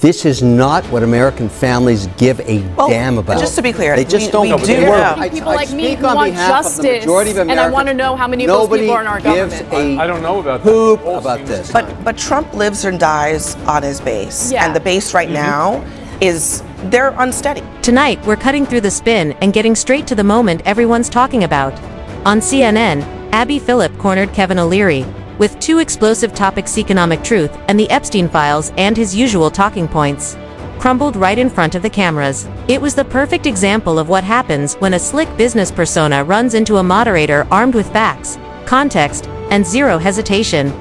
This is not what American families give a damn about. Just to be clear, they just don't. People like me who want justice, and I want to know how many of those people are in our government. I don't know about poop about this. But Trump lives and dies on his base, and the base right now is they're unsteady. Tonight, we're cutting through the spin and getting straight to the moment everyone's talking about. On CNN, Abby Phillip cornered Kevin O'Leary with two explosive topics: economic truth and the Epstein files, and his usual talking points crumbled right in front of the cameras. It was the perfect example of what happens when a slick business persona runs into a moderator armed with facts, context, and zero hesitation.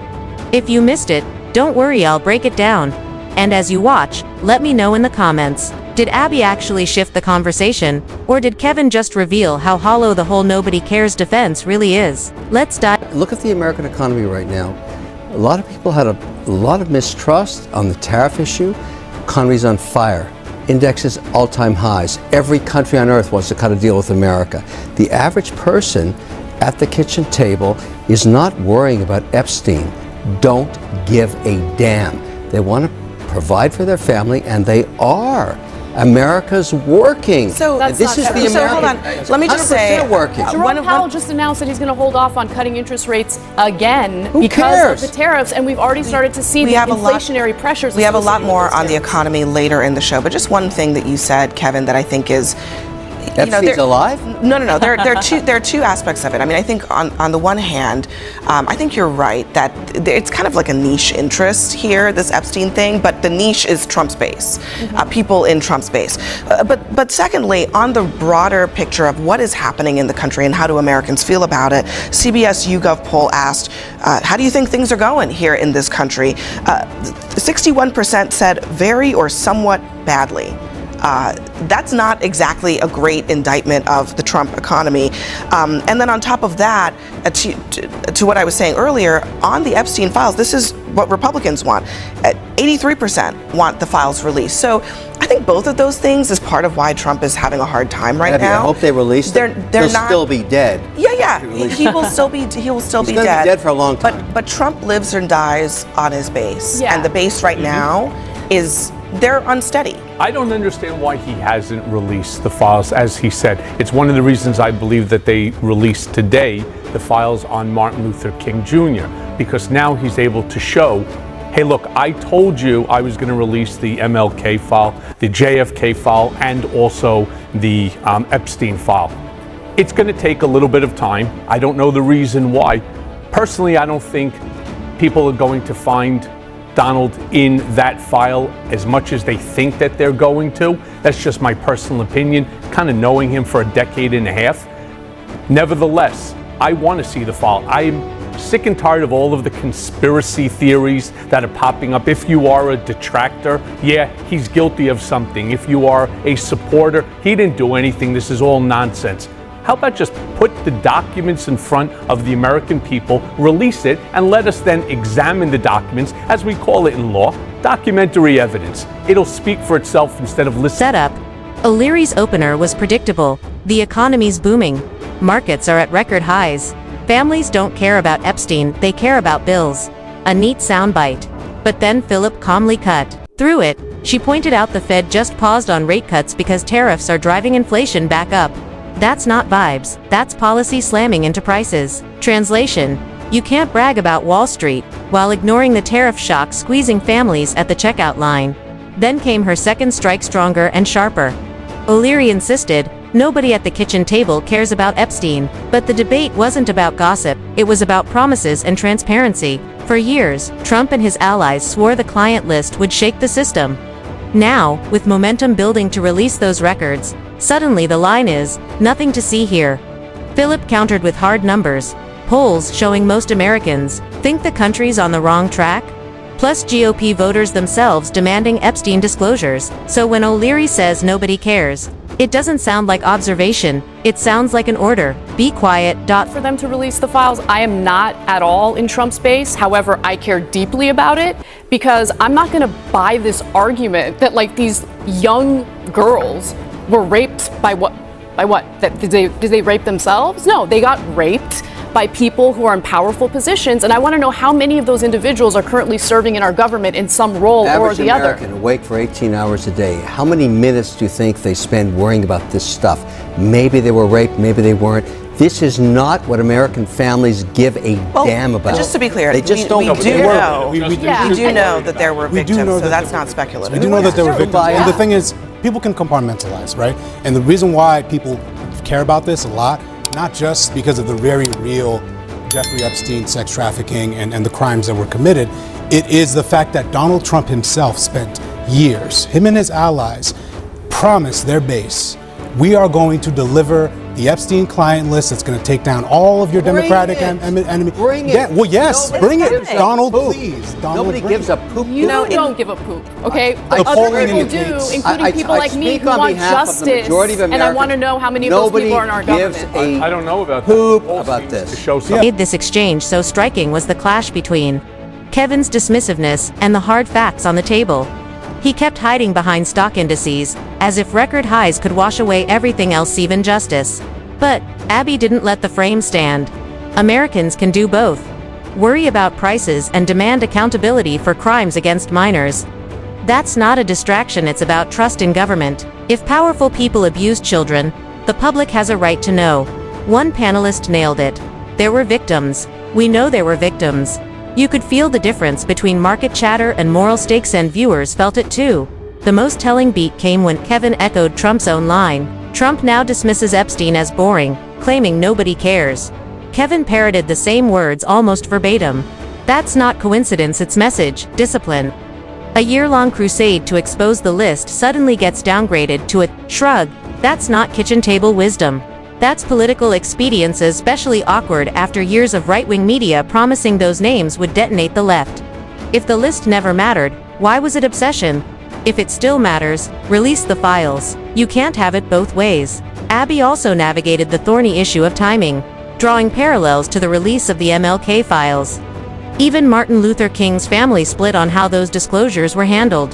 If you missed it, don't worry, I'll break it down. And as you watch, let me know in the comments. Did Abby actually shift the conversation, or did Kevin just reveal how hollow the whole nobody cares defense really is? Let's dive. Look at the American economy right now. A lot of people had a lot of mistrust on the tariff issue. Economy's on fire. Indexes all-time highs. Every country on earth wants to cut a deal with America. The average person at the kitchen table is not worrying about Epstein. Don't give a damn. They want to provide for their family, and they are. America's working. So this is the American. So hold on. Let me just say, working. Jerome Powell just announced that he's going to hold off on cutting interest rates again Who because cares? of the tariffs, and we've already started to see the inflationary pressures. We have a lot more on the economy later in the show, but just one thing that you said, Kevin, that I think is. Epstein's alive? No. There are two aspects of it. I mean, I think on the one hand, I think you're right that it's kind of like a niche interest here, this Epstein thing, but the niche is Trump's base, people in Trump's base. But secondly, on the broader picture of what is happening in the country and how do Americans feel about it, CBS YouGov poll asked, how do you think things are going here in this country? 61% said very or somewhat badly. That's not exactly a great indictment of the Trump economy. And then on top of that, to what I was saying earlier, on the Epstein files, this is what Republicans want. 83% want the files released. So I think both of those things is part of why Trump is having a hard time right now. I hope they release them. They're He'll still be dead. Yeah. He will still be dead. He's going to be dead for a long time. But Trump lives and dies on his base. And the base right now is they're unsteady. I don't understand why he hasn't released the files, as he said. It's one of the reasons I believe that they released today the files on Martin Luther King Jr., because now he's able to show, hey, look, I told you I was going to release the MLK file, the JFK file, and also the Epstein file. It's going to take a little bit of time. I don't know the reason why. Personally, I don't think people are going to find Donald in that file as much as they think that they're going to. That's just my personal opinion, kind of knowing him for a decade and a half. Nevertheless, I want to see the file. I'm sick and tired of all of the conspiracy theories that are popping up. If you are a detractor, yeah, he's guilty of something. If you are a supporter, he didn't do anything. This is all nonsense. How about just put the documents in front of the American people, release it, and let us then examine the documents, as we call it in law, documentary evidence. It'll speak for itself instead of listening. Setup. O'Leary's opener was predictable. The economy's booming. Markets are at record highs. Families don't care about Epstein, they care about bills. A neat soundbite. But then Phillip calmly cut through it. She pointed out the Fed just paused on rate cuts because tariffs are driving inflation back up. That's not vibes, that's policy slamming into prices. Translation: you can't brag about Wall Street while ignoring the tariff shock squeezing families at the checkout line. Then came her second strike, stronger and sharper. O'Leary insisted, nobody at the kitchen table cares about Epstein, but the debate wasn't about gossip, it was about promises and transparency. For years, Trump and his allies swore the client list would shake the system. Now, with momentum building to release those records, suddenly the line is, nothing to see here. Phillip countered with hard numbers. Polls showing most Americans think the country's on the wrong track. Plus GOP voters themselves demanding Epstein disclosures. So when O'Leary says nobody cares, it doesn't sound like observation, it sounds like an order. Be quiet. For them to release the files, I am not at all in Trump's base. However, I care deeply about it because I'm not going to buy this argument that like these young girls were raped by what? Did they rape themselves? No, they got raped by people who are in powerful positions, and I want to know how many of those individuals are currently serving in our government in some role or the other. Average American awake for 18 hours a day. How many minutes do you think they spend worrying about this stuff? Maybe they were raped, maybe they weren't. This is not what American families give a damn about. Just to be clear, they just we don't do know. We We do know that there were victims, so that's not speculative. We do know that there were victims. And the thing is, people can compartmentalize, right? And the reason why people care about this a lot, not just because of the very real Jeffrey Epstein sex trafficking and the crimes that were committed, it is the fact that Donald Trump himself spent years, him and his allies, promised their base, we are going to deliver the Epstein client list that's going to take down all of your Democratic enemies. Bring it. Yeah, well, yes, Nobody bring it. gives a Donald, poop. please. Donald, Nobody bring gives it. a poop. You don't give a poop, okay? The Other polling people do, indicates- including people like me speak who on want behalf of the justice, majority of and I Americans. want to know how many of those people are in our Nobody gives government. I don't know about poop that. The poll about seems this. to show What something. made this exchange so striking was the clash between Kevin's dismissiveness and the hard facts on the table. He kept hiding behind stock indices, as if record highs could wash away everything else, even justice. But Abby didn't let the frame stand. Americans can do both. Worry about prices and demand accountability for crimes against minors. That's not a distraction, it's about trust in government. If powerful people abuse children, the public has a right to know. One panelist nailed it. There were victims. We know there were victims. You could feel the difference between market chatter and moral stakes, and viewers felt it too. The most telling beat came when Kevin echoed Trump's own line. Trump now dismisses Epstein as boring, claiming nobody cares. Kevin parroted the same words almost verbatim. That's not coincidence, it's message, discipline. A year-long crusade to expose the list suddenly gets downgraded to a shrug. That's not kitchen table wisdom. That's political expedience, especially awkward after years of right-wing media promising those names would detonate the left. If the list never mattered, why was it obsession? If it still matters, release the files. You can't have it both ways. Abby also navigated the thorny issue of timing, drawing parallels to the release of the MLK files. Even Martin Luther King's family split on how those disclosures were handled.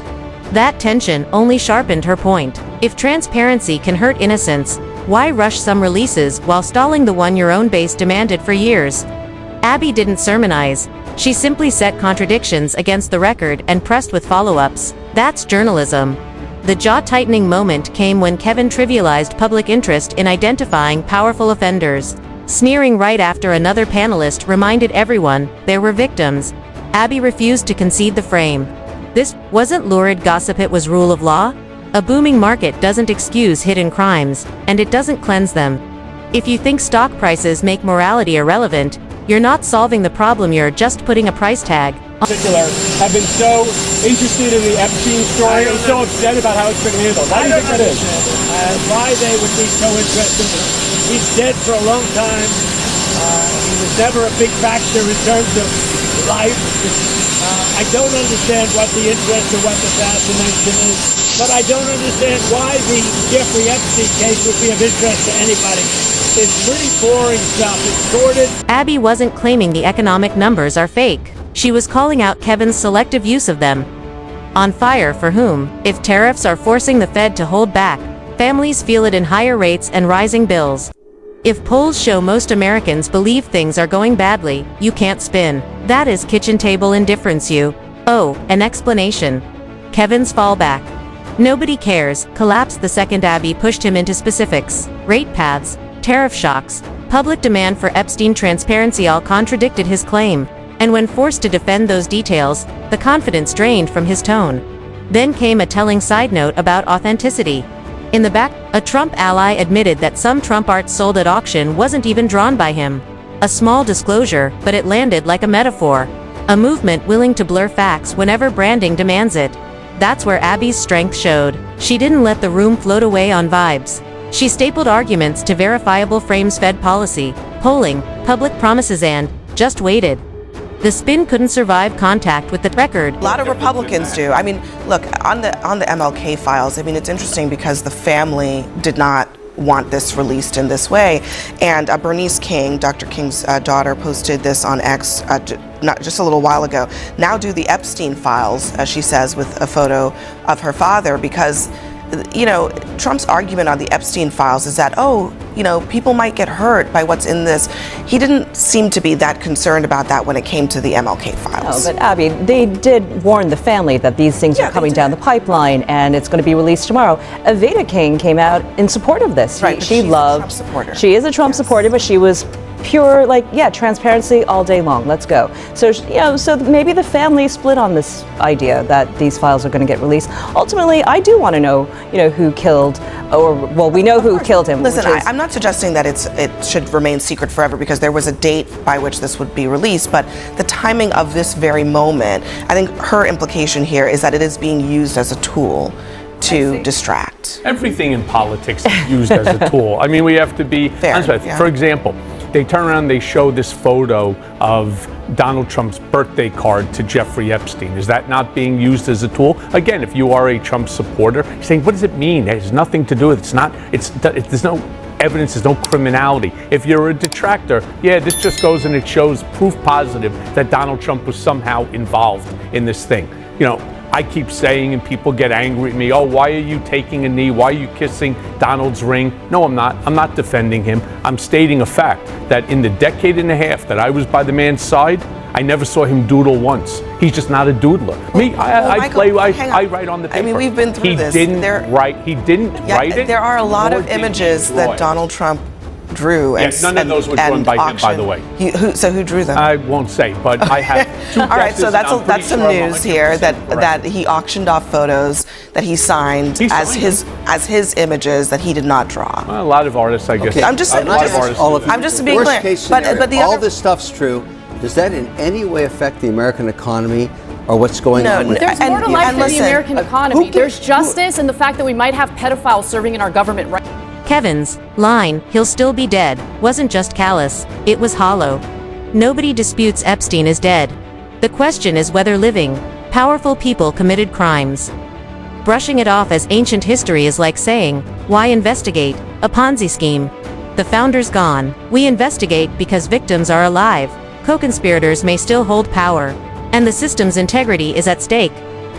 That tension only sharpened her point. If transparency can hurt innocence, why rush some releases while stalling the one your own base demanded for years? Abby didn't sermonize. She simply set contradictions against the record and pressed with follow-ups. That's journalism. The jaw-tightening moment came when Kevin trivialized public interest in identifying powerful offenders. Sneering right after another panelist reminded everyone there were victims, Abby refused to concede the frame. This wasn't lurid gossip, it was rule of law. A booming market doesn't excuse hidden crimes, and it doesn't cleanse them. If you think stock prices make morality irrelevant, you're not solving the problem, you're just putting a price tag. Particular have been so interested in the Epstein story and so upset about how it's been handled. Why do you think that is? Why they would be so interested. He's dead for a long time. He was never a big factor in terms of life. I don't understand what the interest of what the fascination is, but I don't understand why the Jeffrey Epstein case would be of interest to anybody. It's pretty boring stuff. It's sordid. Abby wasn't claiming the economic numbers are fake. She was calling out Kevin's selective use of them. On fire for whom? If tariffs are forcing the Fed to hold back, families feel it in higher rates and rising bills. If polls show most Americans believe things are going badly, you can't spin. That is kitchen table indifference. An explanation. Kevin's fallback. Nobody cares collapsed the second Abby pushed him into specifics. Rate paths, tariff shocks, public demand for Epstein transparency all contradicted his claim. And when forced to defend those details, the confidence drained from his tone. Then came a telling side note about authenticity. In the back, a Trump ally admitted that some Trump art sold at auction wasn't even drawn by him. A small disclosure, but it landed like a metaphor. A movement willing to blur facts whenever branding demands it. That's where Abby's strength showed. She didn't let the room float away on vibes. She stapled arguments to verifiable frames, Fed policy, polling, public promises, and just waited. The spin couldn't survive contact with the record. A lot of Republicans do. I mean, look, on the MLK files, I mean, it's interesting because the family did not want this released in this way. And Bernice King, Dr. King's daughter, posted this on X not just a little while ago. Now do the Epstein files, as she says, with a photo of her father, because Trump's argument on the Epstein files is that, people might get hurt by what's in this. He didn't seem to be that concerned about that when it came to the MLK files. No, but Abby, they did warn the family that these things are coming down the pipeline and it's going to be released tomorrow. Aveda King came out in support of this. Right, She she's a loved. Trump supporter. She is a Trump supporter, but she was pure, transparency all day long. Let's go. So, so maybe the family split on this idea that these files are going to get released. Ultimately, I do want to know, who killed, we know who killed him. Listen, I'm not suggesting that it should remain secret forever because there was a date by which this would be released, but the timing of this very moment, I think her implication here is that it is being used as a tool to distract. Everything in politics is used as a tool. I mean, we have to be honest with it. For example, they turn around, they show this photo of Donald Trump's birthday card to Jeffrey Epstein. Is that not being used as a tool? Again, if you are a Trump supporter, you're saying, what does it mean? It has nothing to do with it. There's no evidence, there's no criminality. If you're a detractor, this just goes and it shows proof positive that Donald Trump was somehow involved in this thing. I keep saying, and people get angry at me, why are you taking a knee? Why are you kissing Donald's ring? No, I'm not. I'm not defending him. I'm stating a fact that in the decade and a half that I was by the man's side, I never saw him doodle once. He's just not a doodler. I write on the paper. I mean, we've been through this. He didn't write it. There are a lot of images that Donald Trump drew. None of those were drawn by him, by the way. So who drew them? I won't say, but I have two All right, so that's some news here correct. that he auctioned off photos that he signed as his images that he did not draw. Well, a lot of artists, I guess. Okay. I'm just being clear. But all this stuff's true. Does that in any way affect the American economy or what's going on? There's more to life than the American economy. There's justice and the fact that we might have pedophiles serving in our government right. Kevin's line, "He'll still be dead," wasn't just callous, it was hollow. Nobody disputes Epstein is dead. The question is whether living, powerful people committed crimes. Brushing it off as ancient history is like saying, why investigate a Ponzi scheme? The founder's gone. We investigate because victims are alive. Co-conspirators may still hold power. And the system's integrity is at stake.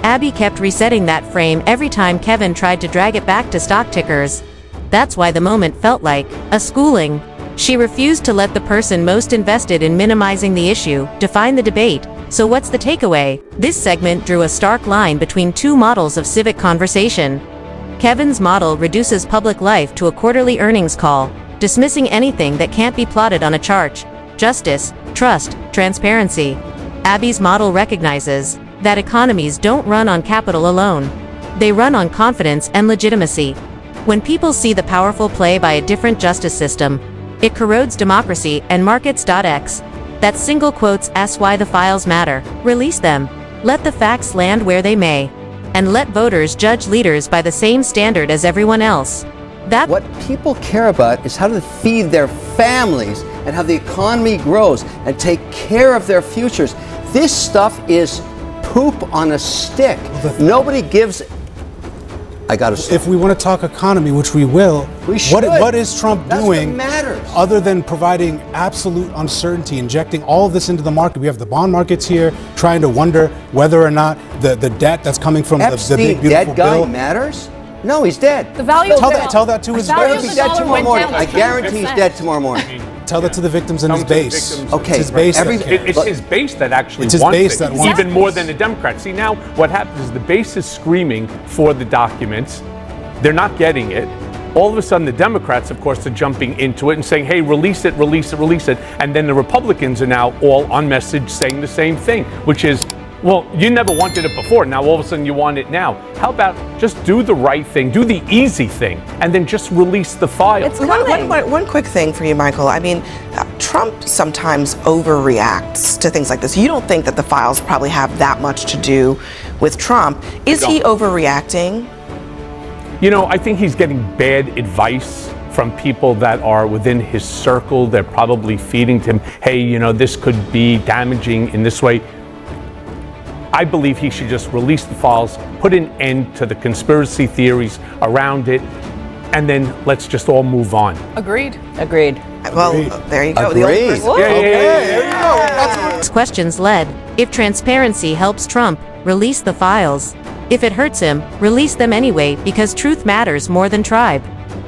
Abby kept resetting that frame every time Kevin tried to drag it back to stock tickers. That's why the moment felt like a schooling. She refused to let the person most invested in minimizing the issue define the debate. So what's the takeaway? This segment drew a stark line between two models of civic conversation. Kevin's model reduces public life to a quarterly earnings call, dismissing anything that can't be plotted on a chart. Justice, trust, transparency. Abby's model recognizes that economies don't run on capital alone. They run on confidence and legitimacy. When people see the powerful play by a different justice system, it corrodes democracy and markets.x. That single quotes asks why the files matter. Release them. Let the facts land where they may. And let voters judge leaders by the same standard as everyone else. What people care about is how to feed their families and how the economy grows and take care of their futures. This stuff is poop on a stick. Nobody gives. If we want to talk economy, which we will, what is Trump doing other than providing absolute uncertainty, injecting all of this into the market? We have the bond markets here trying to wonder whether or not the debt that's coming from the big beautiful dead guy bill matters. No, he's dead. The value tell that to his base. He's dead tomorrow morning. I guarantee he's dead tomorrow morning. Tell that to the victims in his base. Okay, it's his base. It's his base that actually wants it, even more than the Democrats. See, now what happens is the base is screaming for the documents. They're not getting it. All of a sudden, the Democrats, of course, are jumping into it and saying, hey, release it, release it, release it. And then the Republicans are now all on message saying the same thing, which is, well, you never wanted it before. Now, all of a sudden, you want it now. How about just do the right thing, do the easy thing, and then just release the file? One quick thing for you, Michael. I mean, Trump sometimes overreacts to things like this. You don't think that the files probably have that much to do with Trump. Is he overreacting? You know, I think he's getting bad advice from people that are within his circle. They're probably feeding to him, hey, you know, this could be damaging in this way. I believe he should just release the files, put an end to the conspiracy theories around it, and then let's just all move on. Agreed. Well, there you go. Agreed. There you go. Questions led. If transparency helps Trump, release the files. If it hurts him, release them anyway because truth matters more than tribe.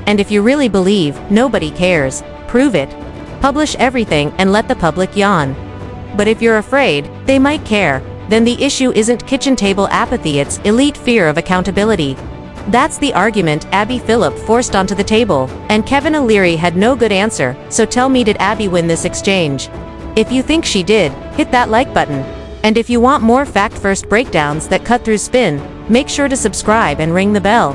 And if you really believe nobody cares, prove it. Publish everything and let the public yawn. But if you're afraid they might care, then the issue isn't kitchen table apathy, it's elite fear of accountability. That's the argument Abby Phillip forced onto the table, and Kevin O'Leary had no good answer, so tell me, did Abby win this exchange? If you think she did, hit that like button. And if you want more fact-first breakdowns that cut through spin, make sure to subscribe and ring the bell.